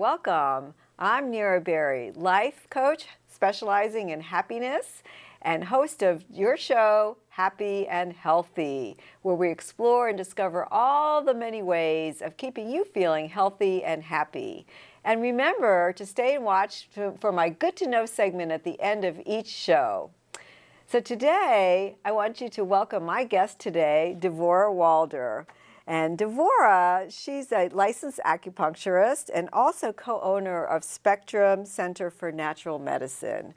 Welcome. I'm Nira Berry, life coach specializing in happiness and host of your show, Happy and Healthy, where we explore and discover all the many ways of keeping you feeling healthy and happy. And remember to stay and watch for my Good to Know segment at the end of each show. So today, I want you to welcome my guest today, Devorah Walder. And Devorah, she's a licensed acupuncturist and also co-owner of Spectrum Center for Natural Medicine.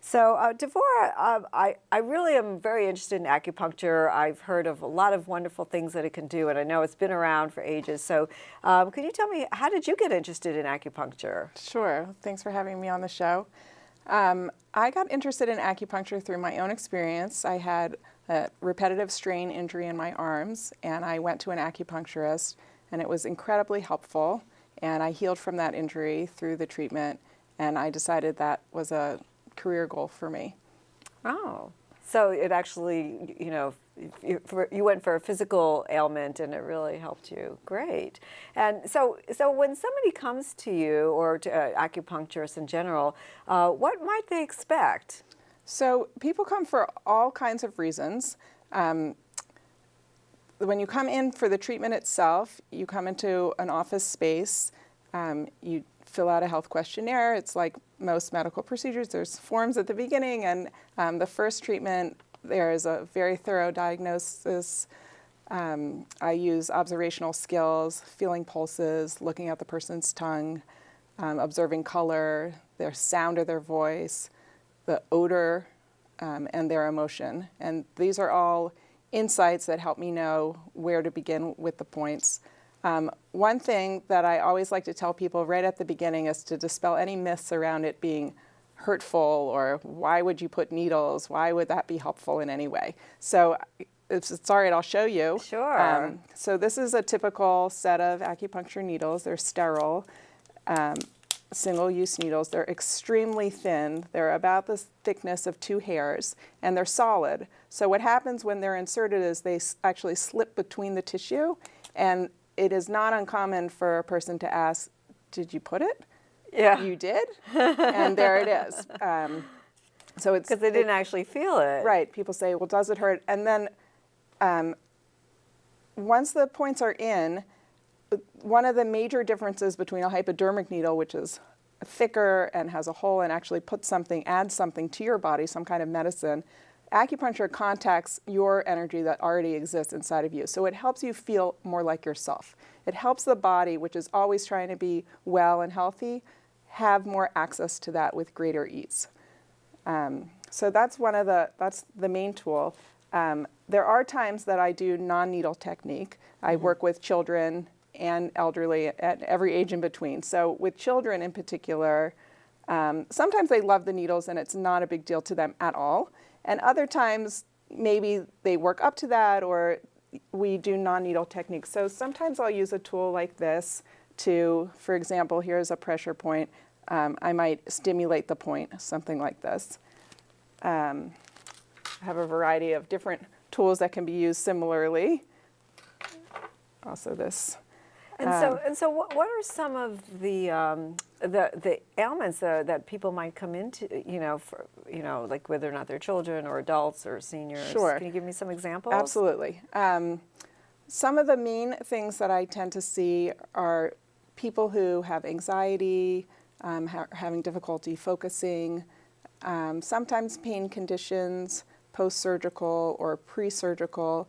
So Devorah, I really am very interested in acupuncture. I've heard of a lot of wonderful things that it can do, and I know it's been around for ages. So can you tell me, how did you get interested in acupuncture? Sure. Thanks for having me on the show. I got interested in acupuncture through my own experience. I had a repetitive strain injury in my arms, and I went to an acupuncturist, and it was incredibly helpful. And I healed from that injury through the treatment, and I decided that was a career goal for me. Oh, so it actually, you went for a physical ailment and it really helped you. Great. And so when somebody comes to you or to acupuncturists in general, what might they expect? So people come for all kinds of reasons. When you come in for the treatment itself, you come into an office space, you fill out a health questionnaire. It's like most medical procedures. There's forms at the beginning, and the first treatment, there is a very thorough diagnosis. I use observational skills, feeling pulses, looking at the person's tongue, observing color, their sound of their voice, the odor, and their emotion. And these are all insights that help me know where to begin with the points. One thing that I always like to tell people right at the beginning is to dispel any myths around it being hurtful, or why would you put needles? Why would that be helpful in any way? So if it's all right, I'll show you. Sure. So this is a typical set of acupuncture needles. They're sterile, single-use needles. They're extremely thin. They're about the thickness of 2 hairs, and they're solid. So what happens when they're inserted is they actually slip between the tissue, and it is not uncommon for a person to ask, did you put it? Yeah. You did? And there it is. So it's because they didn't actually feel it. Right. People say, well, does it hurt? And then once the points are in, one of the major differences between a hypodermic needle, which is thicker and has a hole and actually adds something to your body, some kind of medicine, acupuncture contacts your energy that already exists inside of you. So it helps you feel more like yourself. It helps the body, which is always trying to be well and healthy, have more access to that with greater ease. So that's the main tool. There are times that I do non-needle technique. I work with children and elderly at every age in between. So with children in particular, sometimes they love the needles and it's not a big deal to them at all. And other times, maybe they work up to that, or we do non-needle techniques. So sometimes I'll use a tool like this to, for example, here's a pressure point. I might stimulate the point, something like this. I have a variety of different tools that can be used similarly. Also this. And so what are some of the ailments that people might come into, like whether or not they're children or adults or seniors? Sure. Can you give me some examples? Absolutely. Some of the main things that I tend to see are people who have anxiety, having difficulty focusing, sometimes pain conditions, post-surgical or pre-surgical.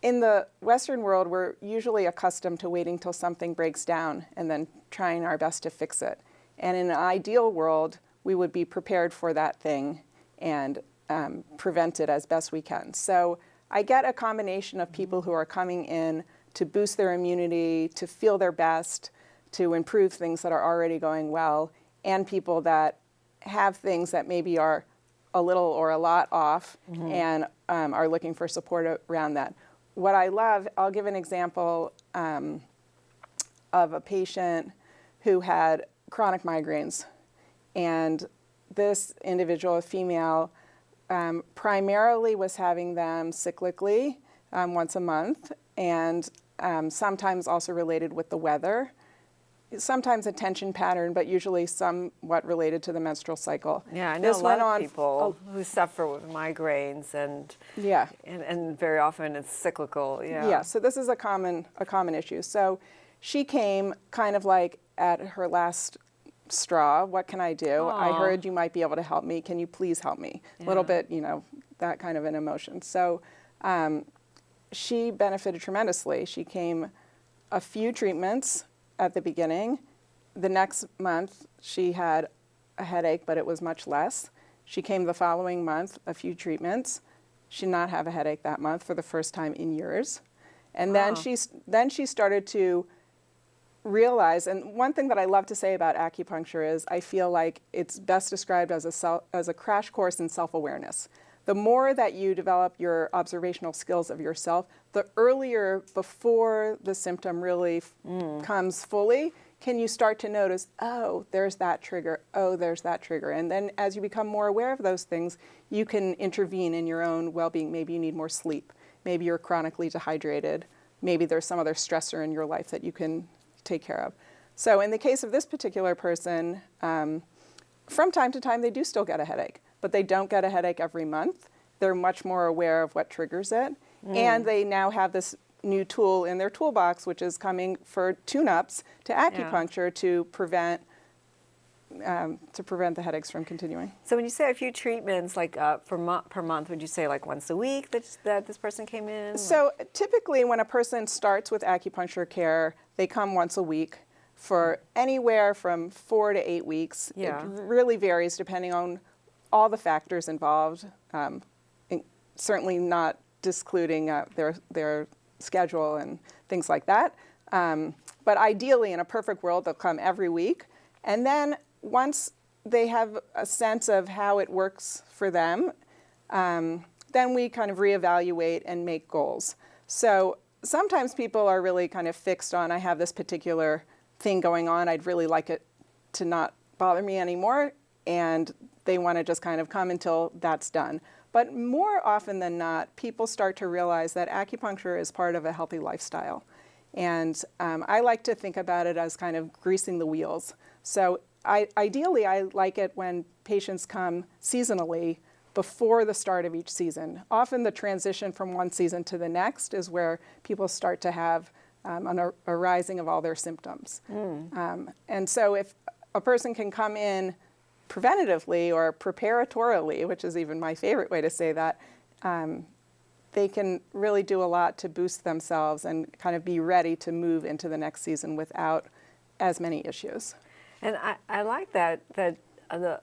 In the Western world, we're usually accustomed to waiting till something breaks down and then trying our best to fix it. And in an ideal world, we would be prepared for that thing and prevent it as best we can. So I get a combination of people who are coming in to boost their immunity, to feel their best, to improve things that are already going well, and people that have things that maybe are a little or a lot off and are looking for support around that. What I love, I'll give an example of a patient who had chronic migraines. And this individual, a female, primarily was having them cyclically once a month, and sometimes also related with the weather. sometimes a tension pattern, but usually somewhat related to the menstrual cycle. Yeah, I know this a lot went of on people who suffer with migraines, and yeah. and very often it's cyclical. Yeah. Yeah, so this is a common issue. So she came kind of like at her last straw. What can I do? I Aw. heard you might be able to help me. Can you please help me? A little Yeah. bit, that kind of an emotion. So she benefited tremendously. She came a few treatments at the beginning. The next month, she had a headache, but it was much less. She came the following month, a few treatments. She did not have a headache that month for the first time in years. And Wow. then she started to realize, and one thing that I love to say about acupuncture is I feel like it's best described as a crash course in self-awareness. The more that you develop your observational skills of yourself, the earlier before the symptom really comes fully, can you start to notice, oh, there's that trigger, oh, there's that trigger. And then as you become more aware of those things, you can intervene in your own well-being. Maybe you need more sleep. Maybe you're chronically dehydrated. Maybe there's some other stressor in your life that you can take care of. So in the case of this particular person, from time to time they do still get a headache, but they don't get a headache every month. They're much more aware of what triggers it. And they now have this new tool in their toolbox, which is coming for tune-ups to acupuncture to prevent the headaches from continuing. So when you say a few treatments, like per month, would you say like once a week that this person came in? So typically when a person starts with acupuncture care, they come once a week for anywhere from 4 to 8 weeks. Yeah. It really varies depending on all the factors involved, certainly not discluding their schedule and things like that. But ideally, in a perfect world, they'll come every week. And then once they have a sense of how it works for them, then we kind of reevaluate and make goals. So sometimes people are really kind of fixed on, I have this particular thing going on, I'd really like it to not bother me anymore, and they want to just kind of come until that's done. But more often than not, people start to realize that acupuncture is part of a healthy lifestyle. And I like to think about it as kind of greasing the wheels. So ideally, I like it when patients come seasonally before the start of each season. Often the transition from one season to the next is where people start to have a rising of all their symptoms. And so if a person can come in preventatively or preparatorily, which is even my favorite way to say that, they can really do a lot to boost themselves and kind of be ready to move into the next season without as many issues. And I like that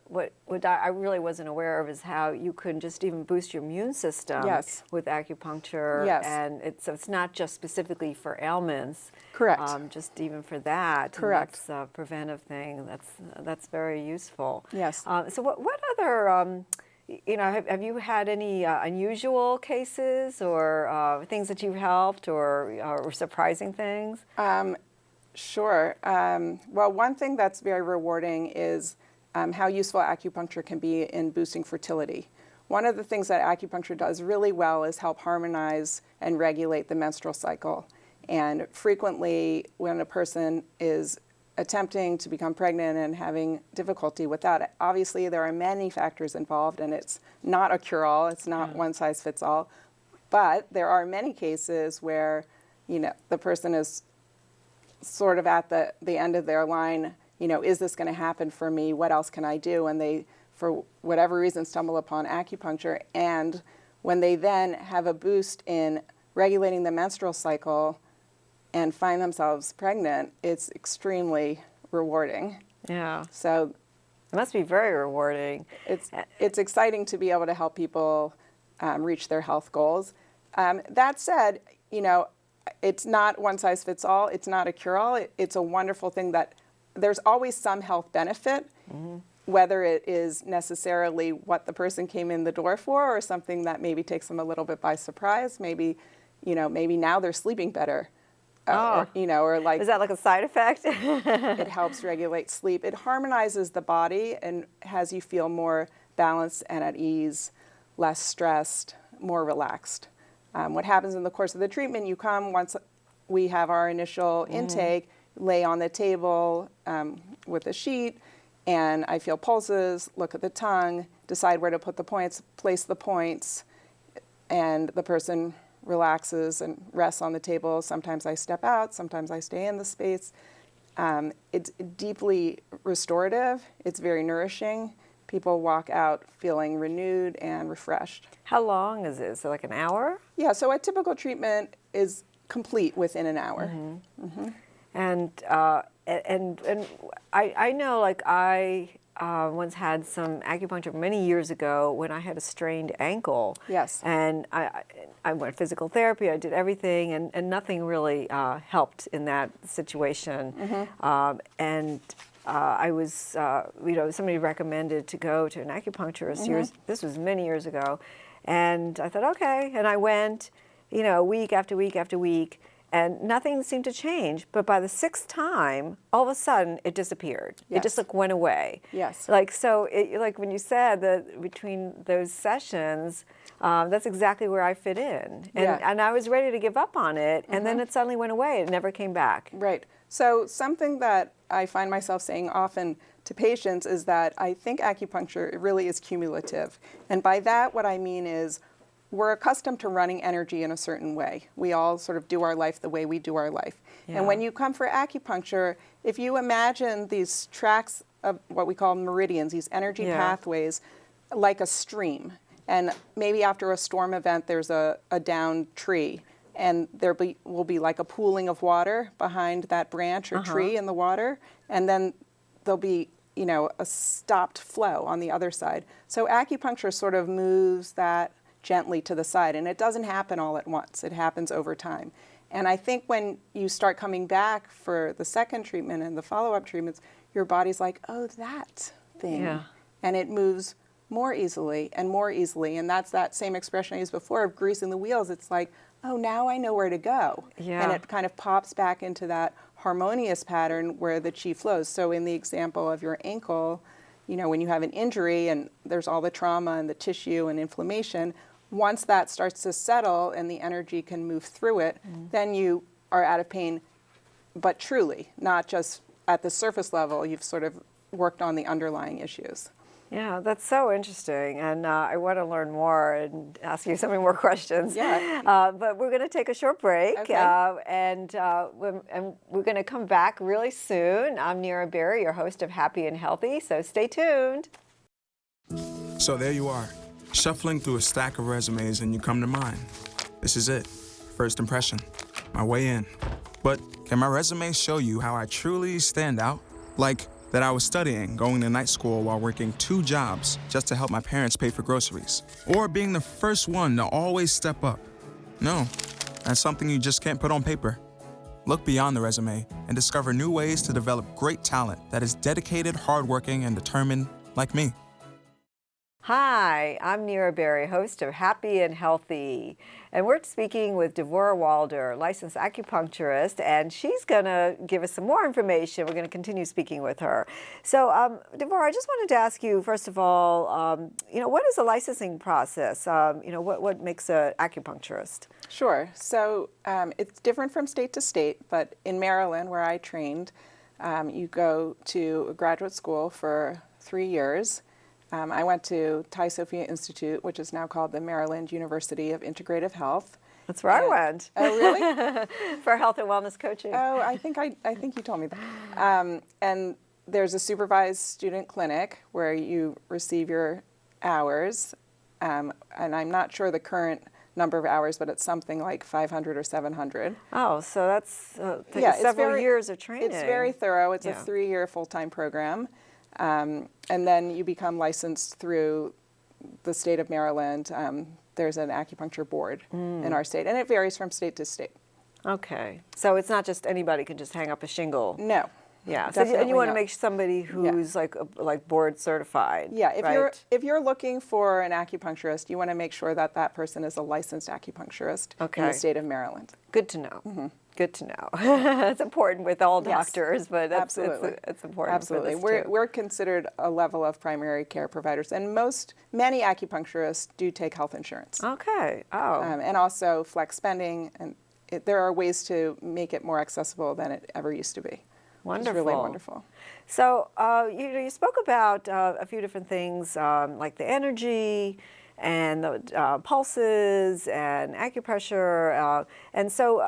what I really wasn't aware of is how you can just even boost your immune system Yes. with acupuncture. Yes. And it's not just specifically for ailments. Correct. Just even for that. Correct. And that's a preventive thing. That's very useful. Yes. So what other have you had any unusual cases or things that you've helped or surprising things? Sure. Well, one thing that's very rewarding is how useful acupuncture can be in boosting fertility. One of the things that acupuncture does really well is help harmonize and regulate the menstrual cycle. And frequently, when a person is attempting to become pregnant and having difficulty with that, obviously there are many factors involved, and it's not a cure-all, it's not one size fits all. But there are many cases where, the person is sort of at the end of their line, is this going to happen for me? What else can I do? And they, for whatever reason, stumble upon acupuncture. And when they then have a boost in regulating the menstrual cycle and find themselves pregnant, it's extremely rewarding. Yeah. So it must be very rewarding. It's exciting to be able to help people reach their health goals. That said, it's not one size fits all. It's not a cure-all. It's a wonderful thing that there's always some health benefit, whether it is necessarily what the person came in the door for or something that maybe takes them a little bit by surprise. Maybe now they're sleeping better. Or like, is that like a side effect? it helps regulate sleep. It harmonizes the body and has you feel more balanced and at ease, less stressed, more relaxed. What happens in the course of the treatment, you come once we have our initial intake, lay on the table with a sheet, and I feel pulses, look at the tongue, decide where to put the points, place the points, and the person relaxes and rests on the table. Sometimes I step out, sometimes I stay in the space. It's deeply restorative. It's very nourishing. People walk out feeling renewed and refreshed. How long is it? Is it like an hour? Yeah, so a typical treatment is complete within an hour. And I know, like, I once had some acupuncture many years ago when I had a strained ankle. Yes. And I went physical therapy, I did everything, and nothing really helped in that situation. I was, somebody recommended to go to an acupuncturist this was many years ago. And I thought, okay. And I went, week after week after week, and nothing seemed to change. But by the sixth time, all of a sudden, it disappeared. Yes. It just went away. Yes. Like when you said that between those sessions, that's exactly where I fit in. And I was ready to give up on it, and then it suddenly went away. It never came back. Right. So something that I find myself saying often to patients is that I think acupuncture really is cumulative. And by that, what I mean is we're accustomed to running energy in a certain way. We all sort of do our life the way we do our life. Yeah. And when you come for acupuncture, if you imagine these tracks of what we call meridians, these energy pathways, like a stream, and maybe after a storm event, there's a downed tree, and will be like a pooling of water behind that branch or tree in the water, and then there'll be a stopped flow on the other side. So acupuncture sort of moves that gently to the side, and it doesn't happen all at once. It happens over time. And I think when you start coming back for the second treatment and the follow-up treatments, your body's like, oh, that thing. Yeah. And it moves more easily and more easily. And that's that same expression I used before of greasing the wheels. It's like, oh, now I know where to go. Yeah. And it kind of pops back into that harmonious pattern where the chi flows. So in the example of your ankle, when you have an injury and there's all the trauma and the tissue and inflammation, once that starts to settle and the energy can move through it, then you are out of pain, but truly, not just at the surface level. You've sort of worked on the underlying issues. Yeah, that's so interesting, and I want to learn more and ask you so many more questions. Yeah. But we're going to take a short break, Okay. and we're going to come back really soon. I'm Neera Berry, your host of Happy and Healthy, so stay tuned. So there you are, shuffling through a stack of resumes, and you come to mine. This is it, first impression, my way in. But can my resume show you how I truly stand out? Like that I was studying, going to night school while working 2 jobs just to help my parents pay for groceries. Or being the first one to always step up. No, that's something you just can't put on paper. Look beyond the resume and discover new ways to develop great talent that is dedicated, hardworking, and determined like me. Hi, I'm Neera Berry, host of Happy and Healthy, and we're speaking with Devorah Walder, licensed acupuncturist, and she's going to give us some more information. We're going to continue speaking with her. So, Devorah, I just wanted to ask you, first of all, what is the licensing process? What makes an acupuncturist? Sure. So it's different from state to state, but in Maryland, where I trained, you go to a graduate school for 3 years. I went to Thai Sophia Institute, which is now called the Maryland University of Integrative Health. That's where I went. Oh, really? For health and wellness coaching. Oh, I think you told me that. And there's a supervised student clinic where you receive your hours, and I'm not sure the current number of hours, but it's something like 500 or 700. Oh, so that's several years of training. It's very thorough. It's a 3-year full-time program. And then you become licensed through the state of Maryland. There's an acupuncture board in our state, and it varies from state to state. Okay. So it's not just anybody can just hang up a shingle. No. Yeah. So and you want to make somebody who's like board certified. Yeah. If right? you're looking for an acupuncturist, you want to make sure that that person is a licensed acupuncturist in the state of Maryland. Good to know. Good to know. It's important with all doctors, but it's important. Absolutely. For this too. We're considered a level of primary care providers, and many acupuncturists do take health insurance. Okay. Oh. And also flex spending, and there are ways to make it more accessible than it ever used to be. Wonderful. It's really wonderful. So you spoke about a few different things like the energy and the pulses and acupressure. And so,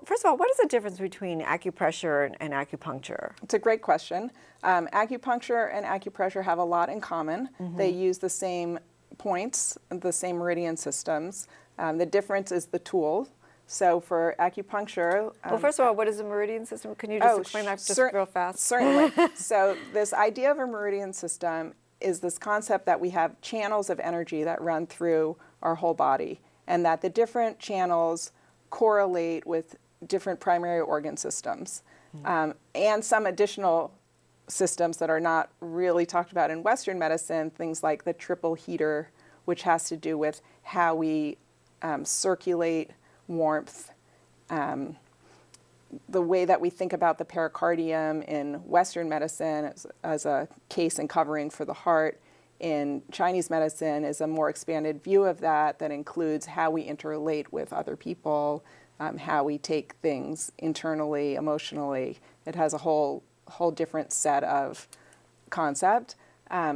first of all, what is the difference between acupressure and acupuncture? It's a great question. Acupuncture and acupressure have a lot in common. They use the same points, the same meridian systems. The difference is the tool. So for acupuncture... well, first of all, what is a meridian system? Can you just explain that just real fast? Certainly. So this idea of a meridian system is this concept that we have channels of energy that run through our whole body, and that the different channels correlate with different primary organ systems, and some additional systems that are not really talked about in Western medicine, things like the triple heater, which has to do with how we circulate warmth, the way that we think about the pericardium in Western medicine as a case and covering for the heart. In Chinese medicine is a more expanded view of that includes how we interrelate with other people, how we take things internally, emotionally. It has a whole different set of concept.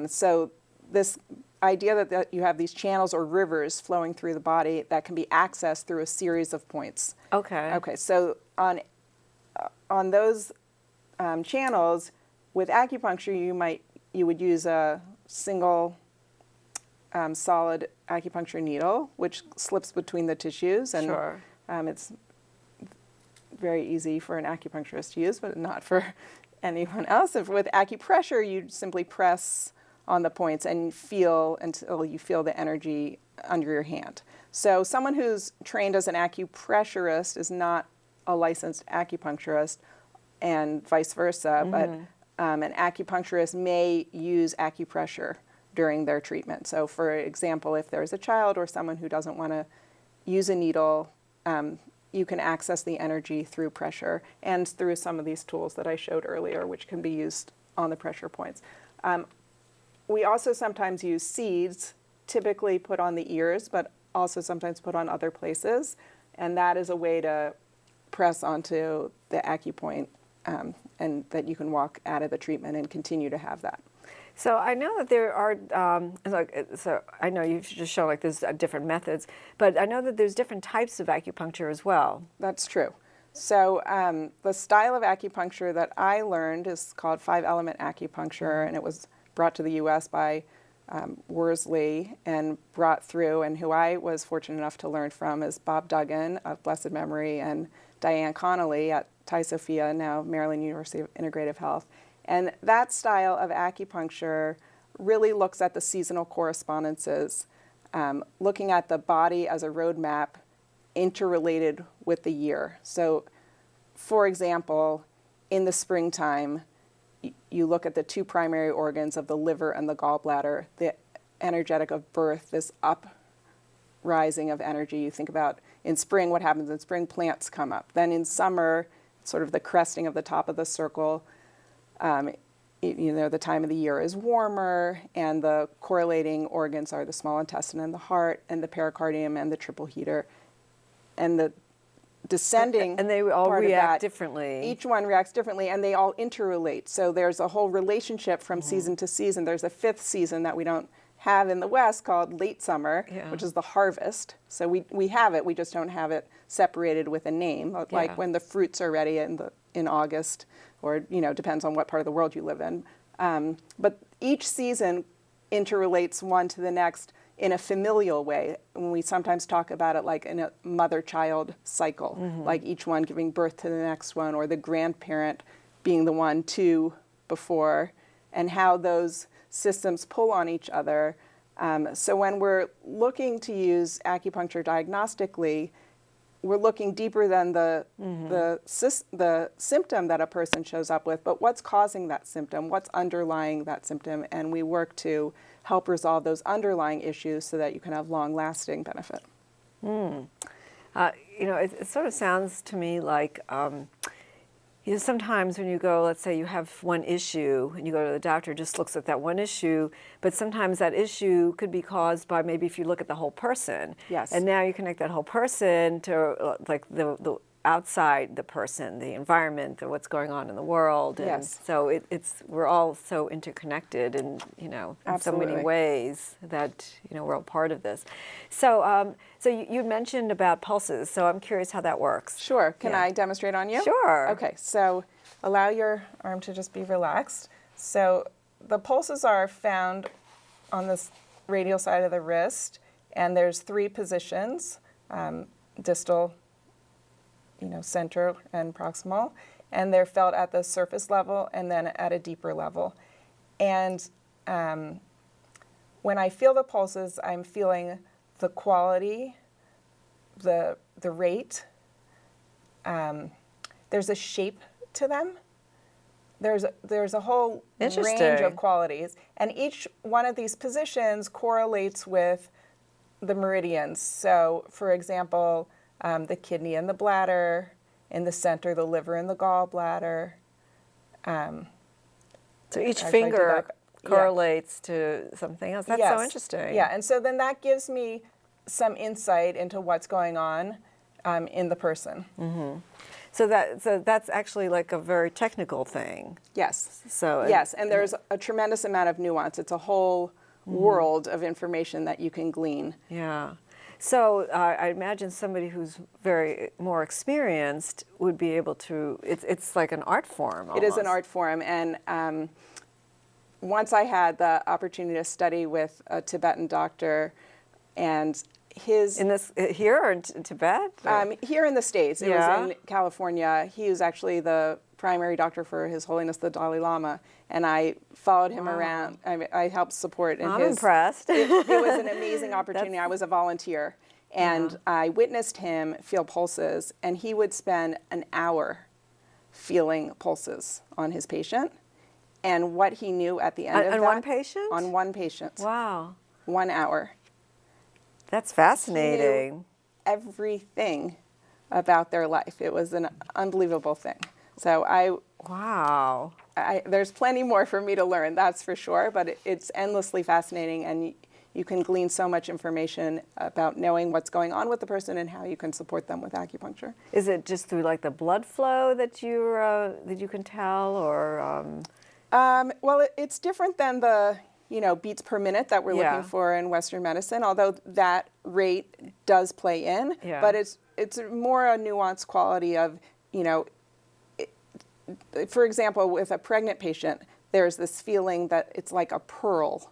So this idea that you have these channels or rivers flowing through the body that can be accessed through a series of points. Okay. Okay, so on those channels, with acupuncture, you would use a single solid acupuncture needle, which slips between the tissues, and sure. It's very easy for an acupuncturist to use, but not for anyone else. If with acupressure, you simply press on the points and feel until you feel the energy under your hand. So someone who's trained as an acupressurist is not a licensed acupuncturist, and vice versa, but an acupuncturist may use acupressure during their treatment. So for example, if there's a child or someone who doesn't want to use a needle, you can access the energy through pressure and through some of these tools that I showed earlier, which can be used on the pressure points. We also sometimes use seeds, typically put on the ears, but also sometimes put on other places. And that is a way to press onto the acupoint, and that you can walk out of the treatment and continue to have that. So I know that there are, so I know you've just shown like there's different methods, but I know that there's different types of acupuncture as well. That's true. So the style of acupuncture that I learned is called 5-element acupuncture, and it was brought to the U.S. by Worsley and brought through, and who I was fortunate enough to learn from is Bob Duggan of blessed memory and Diane Connolly at Thai Sophia, now Maryland University of Integrative Health. And that style of acupuncture really looks at the seasonal correspondences, looking at the body as a roadmap interrelated with the year. So, for example, in the springtime, you look at the two primary organs of the liver and the gallbladder, the energetic of birth, this uprising of energy. You think about in spring, what happens in spring, plants come up. Then in summer, sort of the cresting of the top of the circle, the time of the year is warmer, and the correlating organs are the small intestine and the heart, and the pericardium and the triple heater. And the descending and they all part react of that, differently. Each one reacts differently, and they all interrelate. So there's a whole relationship from season to season. There's a fifth season that we don't have in the West called late summer, which is the harvest. So we have it, we just don't have it separated with a name, like when the fruits are ready in August, or depends on what part of the world you live in. But each season interrelates one to the next in a familial way. When we sometimes talk about it like in a mother-child cycle, like each one giving birth to the next one, or the grandparent being the one two before, and how those systems pull on each other. So when we're looking to use acupuncture diagnostically, we're looking deeper than the symptom that a person shows up with, but what's causing that symptom, what's underlying that symptom, and we work to help resolve those underlying issues so that you can have long-lasting benefit. It sort of sounds to me like, You know, sometimes when you go, let's say you have one issue and you go to the doctor, just looks at that one issue, but sometimes that issue could be caused by maybe if you look at the whole person. Yes. And now you connect that whole person to like the outside the person, the environment, what's going on in the world. And Yes. so we're all so interconnected and, in so many Absolutely. ways that, we're all part of this. So, so you mentioned about pulses, so I'm curious how that works. Sure. Can Yeah. I demonstrate on you? Sure. Okay, so allow your arm to just be relaxed. So the pulses are found on this radial side of the wrist, and there's 3 positions, distal, center and proximal, and they're felt at the surface level and then at a deeper level. And when I feel the pulses, I'm feeling the quality, the rate. There's a shape to them. There's a whole range Interesting. of qualities, and each one of these positions correlates with the meridians. So, for example, the kidney and the bladder, in the center, the liver and the gallbladder. So each Actually, I did finger that. Yeah. correlates to something else. That's so Yes. interesting. Yeah, and so then that gives me some insight into what's going on in the person. So that's actually like a very technical thing. Yes. So Yes, and there's a tremendous amount of nuance. It's a whole world of information that you can glean. Yeah. So I imagine somebody who's very more experienced would be able to. It's like an art form. It is an almost. art form, and once I had the opportunity to study with a Tibetan doctor, and his In this here or in Tibet? Or- here in the States, it Yeah. was in California. He was actually the primary doctor for His Holiness the Dalai Lama, and I followed him around. I helped support in I'm his. impressed. It was an amazing opportunity. I was a volunteer, and I witnessed him feel pulses, and he would spend an hour feeling pulses on his patient, and what he knew at the end of On that. one patient? On one patient. Wow, 1 hour. that's fascinating. Everything about their life. It was an unbelievable thing. So Wow. there's plenty more for me to learn, that's for sure, but it's endlessly fascinating, and you can glean so much information about knowing what's going on with the person and how you can support them with acupuncture. Is it just through like the blood flow that you can tell, or? Well, it's different than the beats per minute that we're Yeah. looking for in Western medicine, although that rate does play in. Yeah. But it's more a nuanced quality of, for example, with a pregnant patient, there's this feeling that it's like a pearl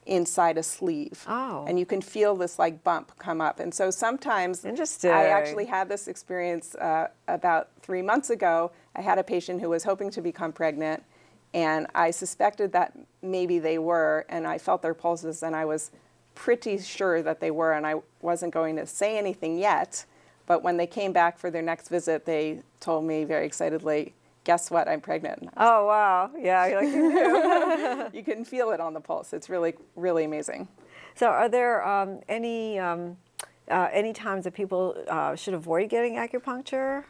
inside a sleeve. Oh. And you can feel this like bump come up. And so sometimes Interesting. I actually had this experience about 3 months ago. I had a patient who was hoping to become pregnant, and I suspected that maybe they were, and I felt their pulses, and I was pretty sure that they were, and I wasn't going to say anything yet. But when they came back for their next visit, they told me very excitedly, "Guess what? I'm pregnant." Oh wow! Yeah, like you knew. You can feel it on the pulse. It's really, really amazing. So, are there any times that people should avoid getting acupuncture?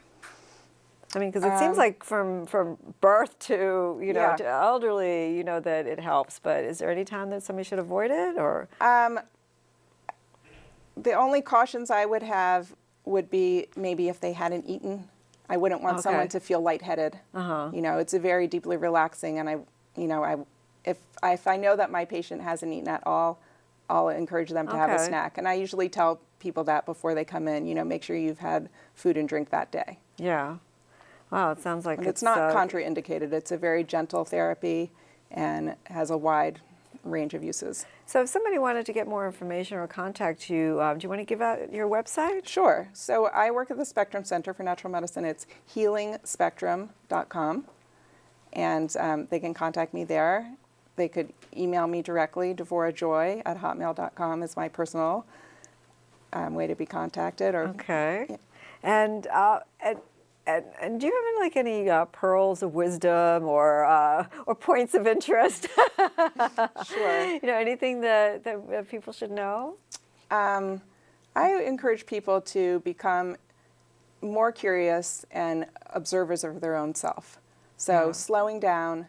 I mean, because it seems like from birth to Yeah. to elderly, that it helps. But is there any time that somebody should avoid it, or? The only cautions I would have would be maybe if they hadn't eaten. I wouldn't want Okay. someone to feel lightheaded. It's a very deeply relaxing, and if I know that my patient hasn't eaten at all, I'll encourage them to have a Okay. snack. And I usually tell people that before they come in. Make sure you've had food and drink that day. Yeah. Wow, it sounds like And it's not contraindicated. It's a very gentle therapy and has a wide range of uses. So, if somebody wanted to get more information or contact you, do you want to give out your website? Sure. So I work at the Spectrum Center for Natural Medicine. It's healingspectrum.com, and they can contact me there. They could email me directly. DevorahJoy@hotmail.com is my personal way to be contacted. Or Okay. Yeah. And do you have any pearls of wisdom or points of interest? Sure. Anything that people should know? I encourage people to become more curious and observers of their own self. So slowing down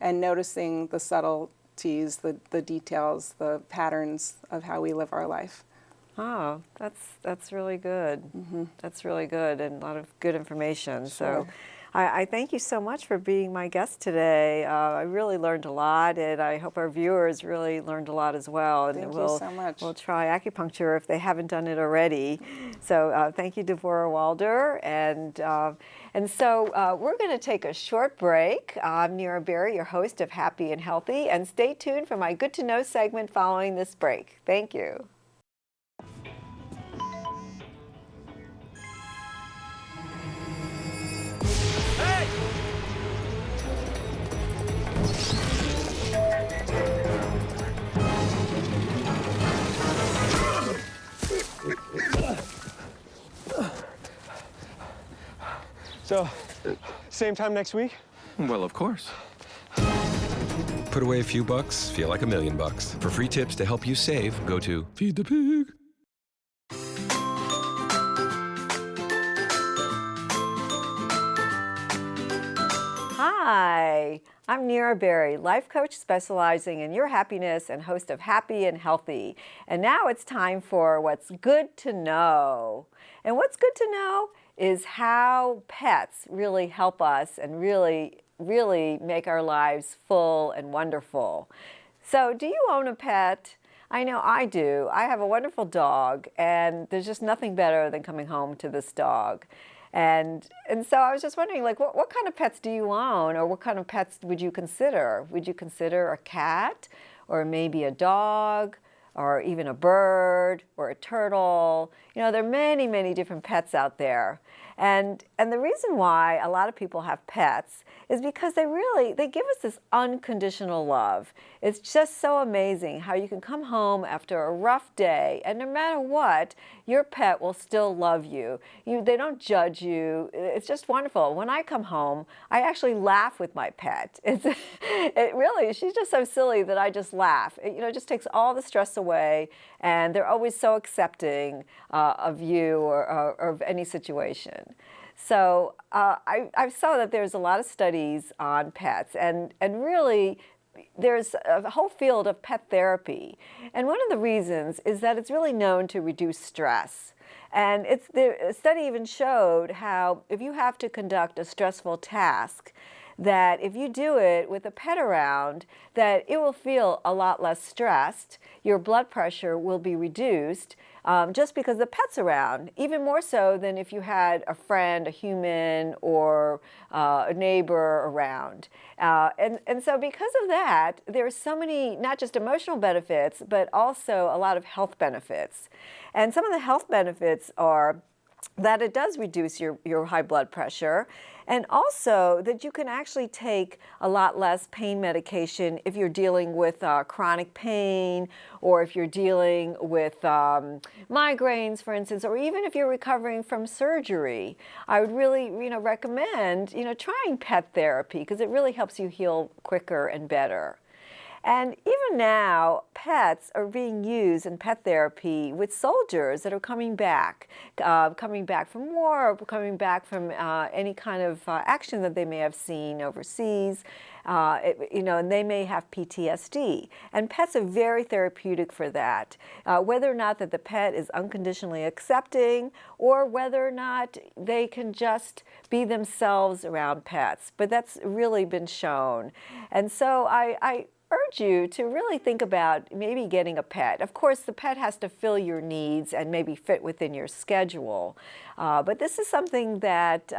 and noticing the subtleties, the details, the patterns of how we live our life. Oh, that's really good. That's really good, and a lot of good information. So I thank you so much for being my guest today. I really learned a lot, and I hope our viewers really learned a lot as well. And Thank you so much. We'll try acupuncture if they haven't done it already. So thank you, Devorah Walder. And so we're going to take a short break. I'm Nira Berry, your host of Happy and Healthy, and stay tuned for my Good to Know segment following this break. Thank you. So, same time next week? Well, of course. Put away a few bucks, feel like $1 million. For free tips to help you save, go to Feed the Pig. Hi, I'm Nira Berry, life coach specializing in your happiness and host of Happy and Healthy. And now it's time for What's Good to Know. And what's good to know is how pets really help us and really make our lives full and wonderful. So do you own a pet? I know I do. I have a wonderful dog, and there's just nothing better than coming home to this dog. And so I was just wondering, like, what kind of pets do you own, or what kind of pets would you consider? Would you consider a cat, or maybe a dog, or even a bird, or a turtle? You know, there are many, many different pets out there. And the reason why a lot of people have pets is because they give us this unconditional love. It's just so amazing how you can come home after a rough day, and no matter what, your pet will still love you. They don't judge you. It's just wonderful. When I come home, I actually laugh with my pet. She's just so silly that I just laugh. It just takes all the stress away, and they're always so accepting of you or of any situation. So I saw that there's a lot of studies on pets, and really there's a whole field of pet therapy. And one of the reasons is that it's really known to reduce stress. And the study even showed how if you have to conduct a stressful task, that if you do it with a pet around, that it will feel a lot less stressed. Your blood pressure will be reduced just because the pet's around, even more so than if you had a friend, a human, or a neighbor around. And so because of that, there are so many, not just emotional benefits, but also a lot of health benefits. And some of the health benefits are that it does reduce your high blood pressure, and also that you can actually take a lot less pain medication if you're dealing with chronic pain, or if you're dealing with migraines, for instance, or even if you're recovering from surgery. I would really recommend trying pet therapy, because it really helps you heal quicker and better. And even now, pets are being used in pet therapy with soldiers that are coming back from war, or coming back from any kind of action that they may have seen overseas, and they may have PTSD. And pets are very therapeutic for that, whether or not that the pet is unconditionally accepting, or whether or not they can just be themselves around pets. But that's really been shown. And so I urge you to really think about maybe getting a pet. Of course, the pet has to fill your needs and maybe fit within your schedule. But this is something that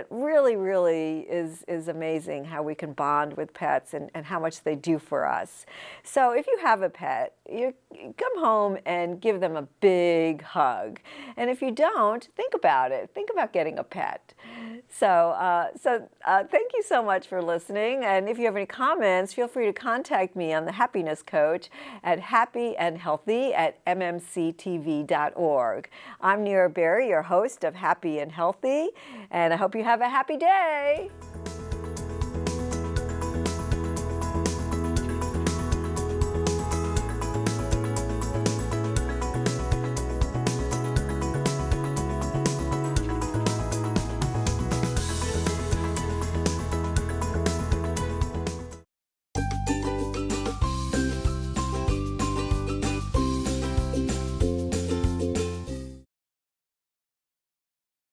really is amazing, how we can bond with pets and how much they do for us. So if you have a pet, you come home and give them a big hug. And if you don't, think about it. Think about getting a pet. So thank you so much for listening. And if you have any comments, feel free to contact me on the Happiness Coach at happyandhealthy@mmctv.org. I'm Nira Berry, your host of Happy and Healthy, and I hope you have a happy day.